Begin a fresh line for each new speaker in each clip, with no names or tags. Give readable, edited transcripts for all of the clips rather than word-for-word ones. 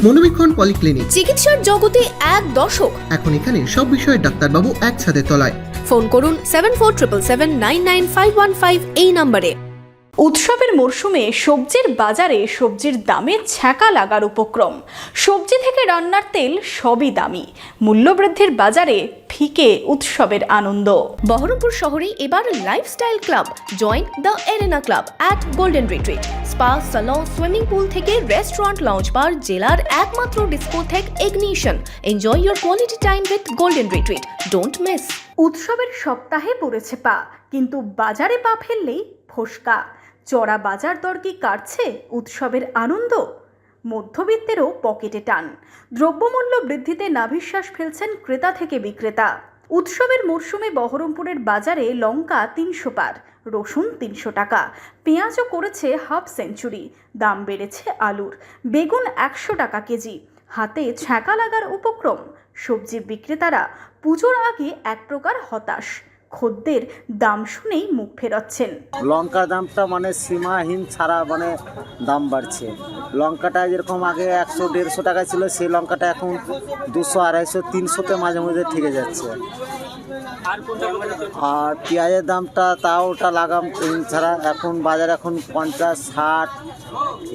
মনোবীক্ষণ polyclinic,
চিকিৎসার জগতে এক দশক।
এখন এখানে সব বিষয়ে ডাক্তারবাবু এক ছাদের তলায়।
ফোন করুন 7477799515 এই নম্বরে।
উৎসবের মরশুমে সবজির বাজারে সবজির দামে ছ্যাঁকা লাগার উপক্রম। সবজি থেকে রান্নার তেল সবই দামি। মূল্যবৃদ্ধির বাজারে ফিকে উৎসবের আনন্দ।
বহরমপুর শহরে এবার lifestyle club. Join the arena club at golden retreat. Spa, salon, swimming pool থেকে রেস্টুরেন্ট, লঞ্চ বার, জেলার একমাত্র discotheque ignition. Enjoy your quality time with golden retreat. Don't miss.
উৎসবের সপ্তাহে পড়েছে পা, কিন্তু বাজারে পা ফেললেই ফোসকা। চড়া বাজার দর কি কাটছে উৎসবের আনন্দ? মধ্যবিত্তেরও পকেটে টান। দ্রব্যমূল্য বৃদ্ধিতে নাভিশ্বাস ফেলছেন ক্রেতা থেকে বিক্রেতা। উৎসবের মরশুমে বহরমপুরের বাজারে লঙ্কা 300 পার, রসুন 300 টাকা, পেঁয়াজও করেছে হাফ সেঞ্চুরি। দাম বেড়েছে আলুর, বেগুন 100 টাকা কেজি। হাতে ছ্যাঁকা লাগার উপক্রম। সবজি বিক্রেতারা পুজোর আগে এক প্রকার হতাশ। খদ্দের দাম শুনেই মুখ ফেরাচ্ছেন।
লঙ্কার দামটা মানে সীমাহীন ছাড়া মানে দাম বাড়ছে। লঙ্কাটা যেরকম আগে 100-150 টাকা ছিল, সেই লঙ্কাটা এখন 200, 250, 300-তে মাঝে মাঝে ঠেকে যাচ্ছে। আর পেঁয়াজের দামটা তাও ওটা লাগাম ছাড়া এখন বাজারে এখন 50, 60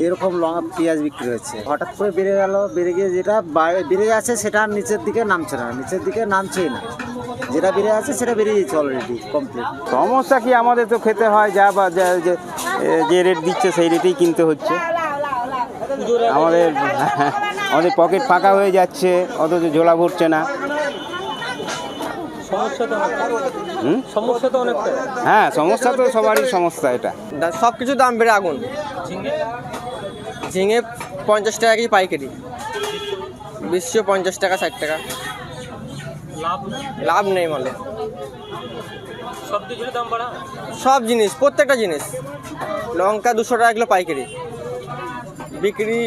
এরকম পেঁয়াজ বিক্রি হচ্ছে। হঠাৎ করে বেড়ে গিয়ে যেটা বেড়ে যাচ্ছে সেটা নিচের দিকে নামছে না, নিচের দিকে নামছেই না। যেটা বেড়ে আছে সেটা বেড়ে যাচ্ছে অলরেডি কমপ্লিট।
সমস্যা কি, আমাদের তো খেতে হয় যা বা যে রেট দিচ্ছে সেই রেটেই কিনতে হচ্ছে। আমাদের পকেট ফাঁকা হয়ে যাচ্ছে, অথচ ঝোলা ভরছে না। হ্যাঁ, সমস্যা তো সবারই সমস্যা। এটা
সব কিছু দাম বেড়ে আগুন। ঝিঙে 50 টাকা কেজি পাইকারি, বিশ্ব 50 টাকা 60 টাকা। লাভ নেই মানে। সব জিনিস, প্রত্যেকটা জিনিস। লঙ্কা 200 টাকা কিলো পাইকারি, বিক্রি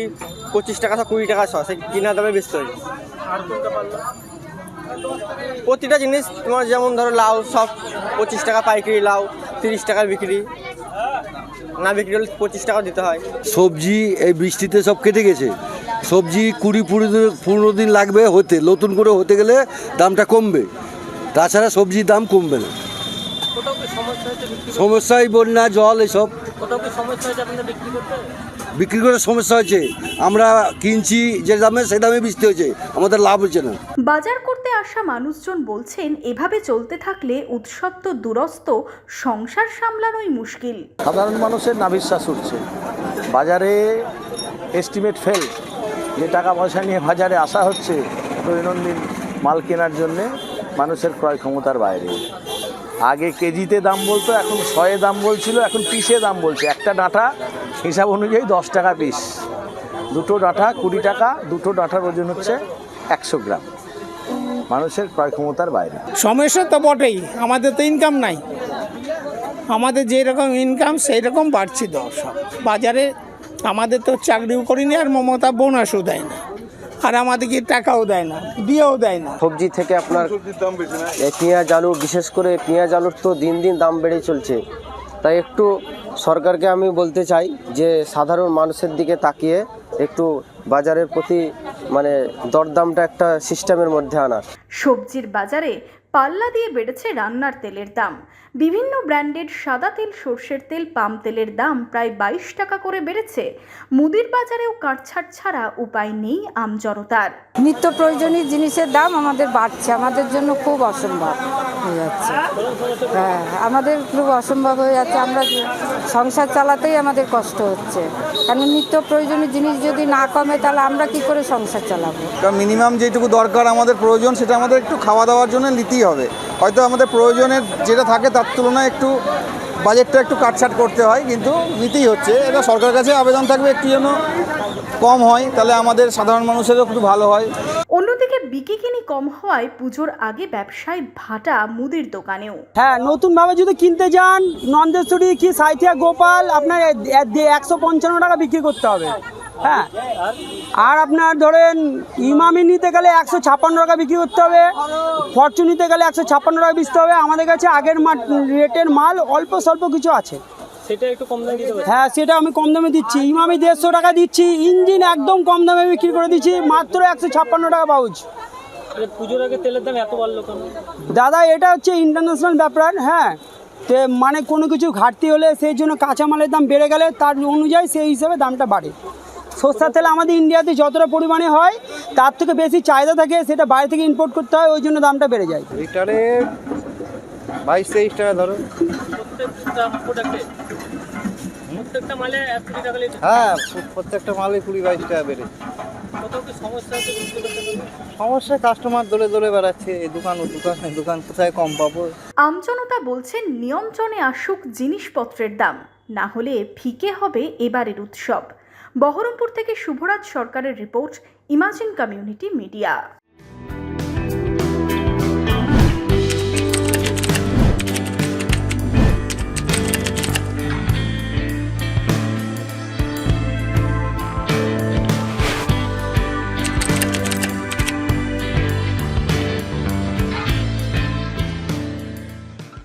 25 টাকা 20 টাকা 100, সে কিনা দামে বেচতে হয়। প্রতিটা জিনিস তোমার যেমন ধরো লাউ, সব 25 টাকা পাইকারি, লাউ 30 টাকার বিক্রি, না বিক্রি হলে 25 টাকা দিতে হয়।
সবজি এই বৃষ্টিতে সব কেটে গেছে। সবজি 20-15 দিন লাগবে হতে, নতুন করে হতে গেলে দামটা কমবে, তাছাড়া সবজির দাম কমবে না। সমস্যাই বন্যা, জল, এসব বিক্রি করে সমস্যা হয়েছে। আমরা কিনছি যে দামে, সে দামে বেচতে হয়েছে, আমাদের লাভ হচ্ছে না।
বাজার করতে আসা মানুষজন বলছেন এভাবে চলতে থাকলে উৎসব তো দূরস্থ, সংসার সামলানোই মুশকিল।
সাধারণ মানুষের নাভিশ্বাস উঠছে। বাজারে এস্টিমেট ফেল। যে টাকা পয়সা নিয়ে বাজারে আসা হচ্ছে দৈনন্দিন মাল কেনার জন্যে, মানুষের ক্রয় ক্ষমতার বাইরে। আগে কেজিতে দাম বলতো, এখন 100-এ দাম বলছিল, এখন পিসে দাম বলছে। একটা ডাঁটা হিসাব অনুযায়ী 10 টাকা পিস, দুটো ডাঁটা 20 টাকা, দুটো ডাঁটার ওজন হচ্ছে 100 গ্রাম। মানুষের ক্রয় ক্ষমতার বাইরে।
সমস্যা তো বটেই, আমাদের তো ইনকাম নাই। আমাদের যেরকম ইনকাম সেই রকম বাড়ছে দর সব বাজারে। আমাদের তো চাকরিও করিনি, আর মমতা বোনাসও দেয় না, আর আমাদেরকে টাকাও দেয় না, দিয়েও দেয় না।
সবজি থেকে আপনার পেঁয়াজ, আলু, বিশেষ করে পেঁয়াজ আলুর তো দিন দিন দাম বেড়ে চলছে। তাই একটু সরকারকে আমি বলতে চাই যে সাধারণ মানুষের দিকে তাকিয়ে একটু বাজারের প্রতি মানে দরদামটা একটা সিস্টেমের মধ্যে আনার।
সবজির বাজারে পাল্লা দিয়ে বেড়েছে রান্নার তেলের দাম। বিভিন্ন ব্র্যান্ডেড সাদা তেল, সর্ষের তেল, পাম তেলের দাম প্রায় 22 টাকা করে বেড়েছে। মুদির বাজারেও কাটছাট ছাড়া উপায় নেই আমজনতার।
নিত্য প্রয়োজনীয় জিনিসের দাম আমাদের বাড়ছে, আমাদের জন্য খুব অসম্ভব হয়ে যাচ্ছে। হ্যাঁ, আমাদের খুব অসম্ভব হয়ে যাচ্ছে। আমরা সংসার চালাতেই আমাদের কষ্ট হচ্ছে, কারণ নিত্য প্রয়োজনীয় জিনিস যদি না কমে তাহলে আমরা কি করে সংসার চালাবো?
মিনিমাম যেটুকু দরকার আমাদের প্রয়োজন, সেটা আমাদের একটু খাওয়া দাওয়ার জন্য নিতেই হবে। হয়তো আমাদের প্রয়োজনের যেটা থাকে তার তুলনায় একটু বাজেটটা একটু কাটছাট করতে হয়, কিন্তু নিতেই হচ্ছে। এটা সরকারের কাছে আবেদন থাকবে একটু যেন কম হয়, তাহলে আমাদের সাধারণ মানুষেরও একটু ভালো হয়।
অন্যদিকে বিক্রি কম হওয়ায় পুজোর আগে ব্যবসায় ভাটা মুদির দোকানেও।
হ্যাঁ, নতুনভাবে যদি কিনতে যান নন্দেশ্বরী কি সাইথিয়া গোপাল, আপনার 155 টাকা বিক্রি করতে হবে। হ্যাঁ, আর আপনার ধরেন ইমামি নিতে গেলে 156 টাকা বিক্রি করতে হবে, ফরচুন নিতে গেলে 156 টাকা বেচতে হবে। আমাদের কাছে আগের রেটের মাল অল্প স্বল্প কিছু আছে,
সেটা একটু কম দামে দিতে পারবেন?
হ্যাঁ, সেটা আমি কম দামে দিচ্ছি। ইমামি 150 টাকা দিচ্ছি, ইঞ্জিন একদম কম দামে বিক্রি করে দিচ্ছি, মাত্র 156 টাকা পাউচ।
পুজোর আগে তেলের দাম এত বাড়লো কেন?
দাদা, এটা হচ্ছে ইন্টারন্যাশনাল ব্যাপার। হ্যাঁ, তো মানে কোনো কিছু ঘাটতি হলে সেই জন্য কাঁচামালের দাম বেড়ে গেলে তার অনুযায়ী সেই হিসাবে দামটা বাড়ে। সরষের তেল আমাদের ইন্ডিয়াতে যতটা পরিমাণে হয় তার থেকে বেশি চাহিদা থাকে, সেটা বাইরে থেকে ইম্পোর্ট করতে হয়, ওই জন্য দামটা বেড়ে যায়।
লিটারে 22-23 টাকা ধরো।
প্রত্যেকটা মালে 1 টাকা লিটার?
হ্যাঁ, প্রত্যেকটা মালে 20-22 টাকা বেড়ে।
কোথাও কি সমস্যা হচ্ছে বুঝতে পারছেন?
সমস্যা, কাস্টমার দলে দলে বেড়াচ্ছে, এই দোকান ও দোকান কোথায় কম পাবো।
আমজনতা বলছেন নিয়ন্ত্রণে আসুক জিনিসপত্রের দাম, না হলে ফিকে হবে এবারের উৎসব। বহরমপুর থেকে শুভরাজ সরকারের রিপোর্ট, ইমাজিন কমিউনিটি মিডিয়া।